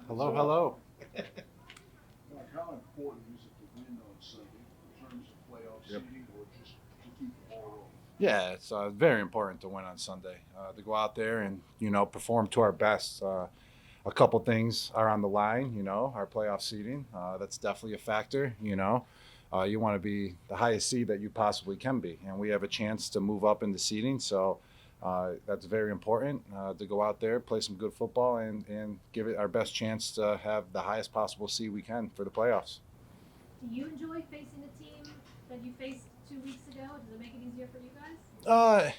Hello, hello. How important is it to win on Sunday in terms of playoff Yep. seeding or just to keep the ball rolling? Yeah, it's very important to win on Sunday. To go out there and perform to our best. A couple things are on the line. Our playoff seeding. That's definitely a factor. You want to be the highest seed that you possibly can be, and we have a chance to move up in the seeding. So that's very important to go out there, play some good football, and give it our best chance to have the highest possible seed we can for the playoffs. Do you enjoy facing the team that you faced 2 weeks ago? Does it make it easier for you guys?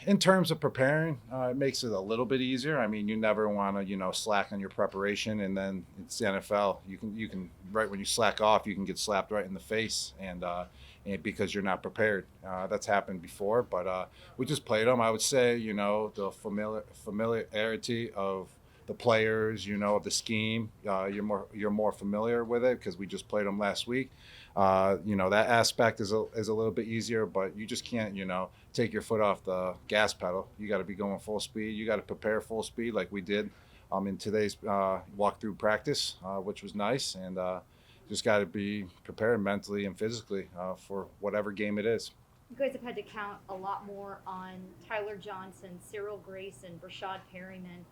In terms of preparing, it makes it a little bit easier. I mean, you never want to, slack on your preparation, and then it's the NFL. You can right when you slack off, you can get slapped right in the face, and because you're not prepared. That's happened before, but we just played them. I would say, the familiarity of the players, of the scheme. You're more familiar with it because we just played them last week. That aspect is a little bit easier, but you just can't, take your foot off the gas pedal. You got to be going full speed. You got to prepare full speed like we did in today's walkthrough practice, which was nice. And just got to be prepared mentally and physically for whatever game it is. You guys have had to count a lot more on Tyler Johnson, Cyril Grayson, Rashad Perryman,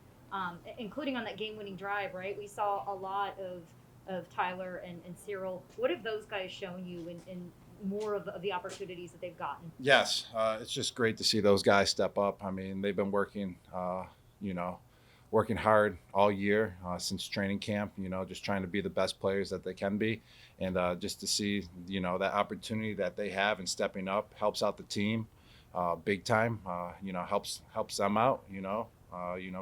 including on that game-winning drive, right? We saw a lot of Tyler and Cyril. What have those guys shown you in more of the opportunities that they've gotten? Yes, it's just great to see those guys step up. I mean, they've been working, you know, working hard all year since training camp. Just trying to be the best players that they can be, and just to see, that opportunity that they have and stepping up helps out the team, big time. Helps them out.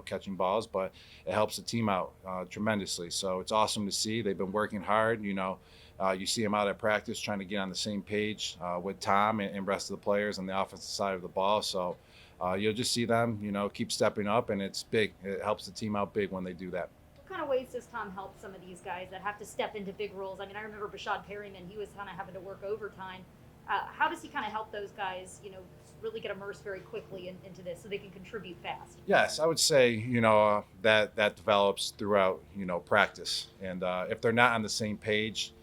Catching balls, but it helps the team out tremendously. So it's awesome to see. They've been working hard. You see them out at practice trying to get on the same page with Tom and rest of the players on the offensive side of the ball. So you'll just see them, keep stepping up, and it's big. It helps the team out big when they do that. What kind of ways does Tom help some of these guys that have to step into big roles? I mean, I remember Rashad Perryman, he was kind of having to work overtime. How does he kind of help those guys, really get immersed very quickly into this so they can contribute fast? Yes, I would say that develops throughout practice, and if they're not on the same page,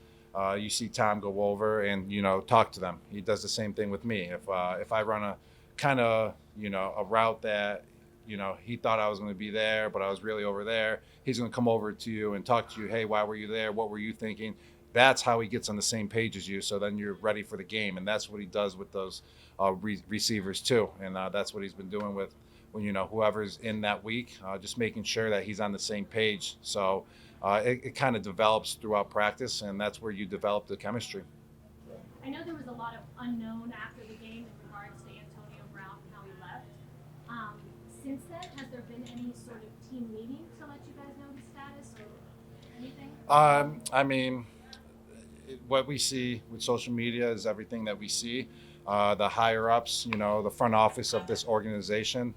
you see Tom go over and talk to them. He does the same thing with me. If I run a kind of a route that he thought I was going to be there, but I was really over there, he's going to come over to you and talk to you. Hey, why were you there? What were you thinking? That's how he gets on the same page as you. So then you're ready for the game, and that's what he does with those receivers too. And that's what he's been doing with whoever's in that week, just making sure that he's on the same page. So it kind of develops throughout practice, and that's where you develop the chemistry. I know there was a lot of unknown after the game in regards to Antonio Brown and how he left. Since then, has there been any sort of team meeting to let you guys know his status or anything? I mean, what we see with social media is everything that we see. The higher ups, the front office of this organization,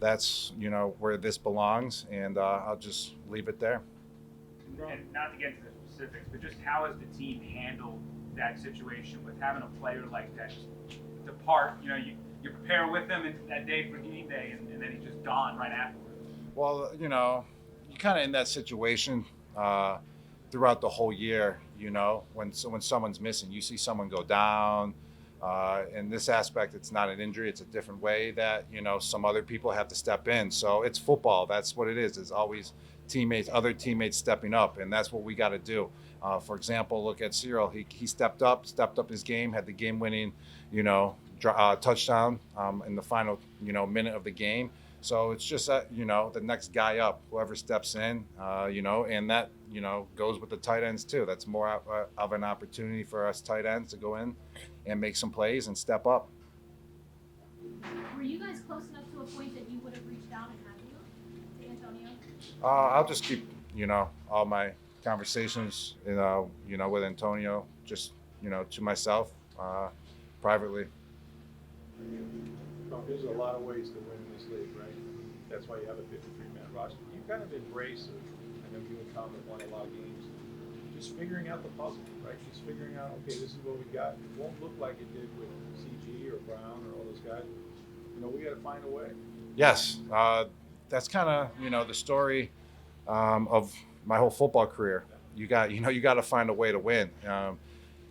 that's where this belongs, and I'll just leave it there. And not to get into the specifics, but just how has the team handled that situation with having a player like that just depart? You're preparing with him that day for game day, and then he's just gone right afterwards. Well, you're kind of in that situation throughout the whole year. When someone's missing, you see someone go down. In this aspect, it's not an injury; it's a different way that some other people have to step in. So it's football. That's what it is. It's always other teammates stepping up, and that's what we got to do. For example, look at Cyril. He stepped up his game, had the game-winning, touchdown in the final, minute of the game. So it's just the next guy up, whoever steps in, and that goes with the tight ends too. That's more of an opportunity for us tight ends to go in and make some plays and step up. Were you guys close enough to a point that you would have reached out and had to Antonio? I'll just keep all my conversations with Antonio just to myself privately. There's a lot of ways to win in this league, right? That's why you have a 53-man roster. You kind of embrace it. I know you and Tom have won a lot of games. Just figuring out the puzzle, right? Just figuring out, okay, this is what we got. It won't look like it did with CG or Brown or all those guys. We got to find a way. Yes, that's kind of the story of my whole football career. You got to find a way to win.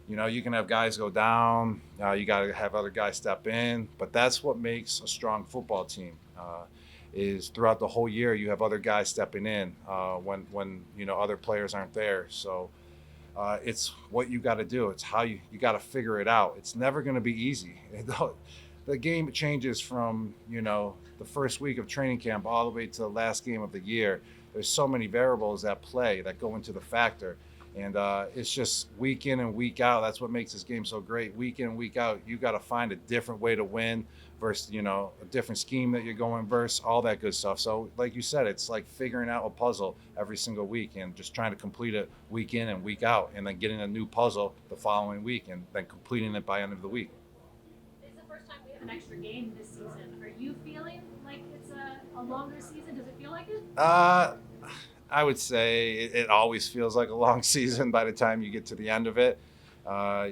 You can have guys go down. You got to have other guys step in. But that's what makes a strong football team. Is throughout the whole year you have other guys stepping in when other players aren't there. So it's what you got to do. It's how you got to figure it out. It's never going to be easy. The game changes from the first week of training camp all the way to the last game of the year. There's so many variables at play that go into the factor. And it's just week in and week out. That's what makes this game so great. Week in and week out, you got to find a different way to win versus, a different scheme that you're going versus all that good stuff. So like you said, it's like figuring out a puzzle every single week and just trying to complete it week in and week out and then getting a new puzzle the following week and then completing it by end of the week. It's the first time we have an extra game this season. Are you feeling like it's a longer season? Does it feel like it? I would say it always feels like a long season by the time you get to the end of it. I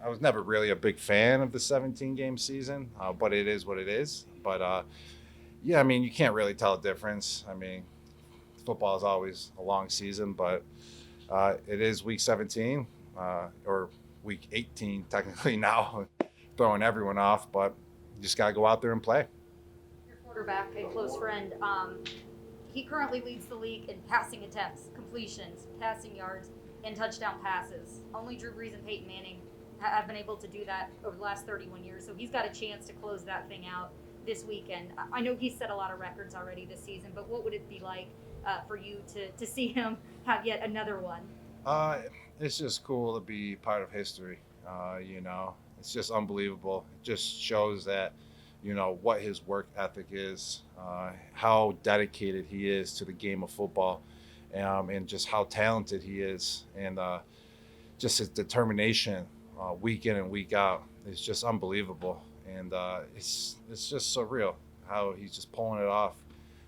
was never really a big fan of the 17-game season, but it is what it is. But you can't really tell a difference. Football is always a long season, but it is week 17 or week 18 technically now, throwing everyone off. But you just gotta go out there and play. Your quarterback, a close friend, he currently leads the league in passing attempts, completions, passing yards, and touchdown passes. Only Drew Brees and Peyton Manning have been able to do that over the last 31 years. So he's got a chance to close that thing out this weekend. I know he's set a lot of records already this season, but what would it be like for you to see him have yet another one? It's just cool to be part of history. It's just unbelievable. It just shows that what his work ethic is, how dedicated he is to the game of football, and just how talented he is, and just his determination week in and week out is just unbelievable. And it's just surreal how he's just pulling it off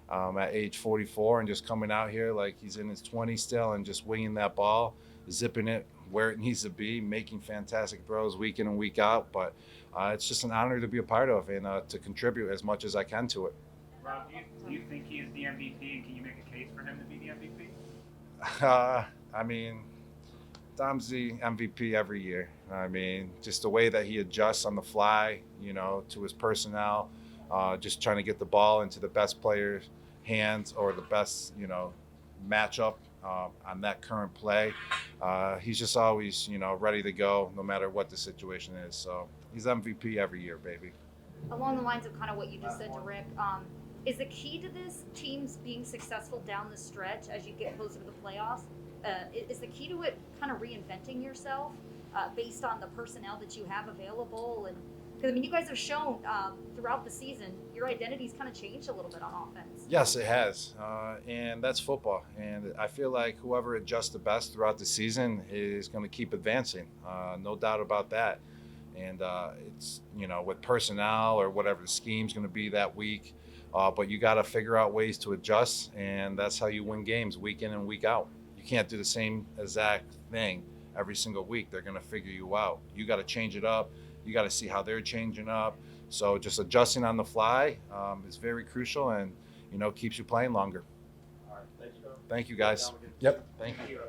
at age 44 and just coming out here like he's in his 20s still and just winging that ball, zipping it where it needs to be, making fantastic throws week in and week out. But it's just an honor to be a part of and to contribute as much as I can to it. Rob, do you think he is the MVP, and can you make a case for him to be the MVP? Tom's the MVP every year. Just the way that he adjusts on the fly, to his personnel, just trying to get the ball into the best player's hands or the best, matchup on that current play. He's just always, ready to go no matter what the situation is. So he's MVP every year, baby. Along the lines of kind of what you just said to Rick, is the key to this teams being successful down the stretch as you get closer to the playoffs? Is the key to it kind of reinventing yourself based on the personnel that you have available? And because you guys have shown throughout the season your identity's kind of changed a little bit on offense. Yes, it has, and that's football. And I feel like whoever adjusts the best throughout the season is going to keep advancing, no doubt about that. And it's with personnel or whatever the scheme's going to be that week, but you got to figure out ways to adjust, and that's how you win games week in and week out. You can't do the same exact thing every single week. They're going to figure you out. You got to change it up. You got to see how they're changing up. So just adjusting on the fly is very crucial and, keeps you playing longer. All right, thanks, Joe. Thank you, guys. Have a good- Yep. Thank you. Thank you.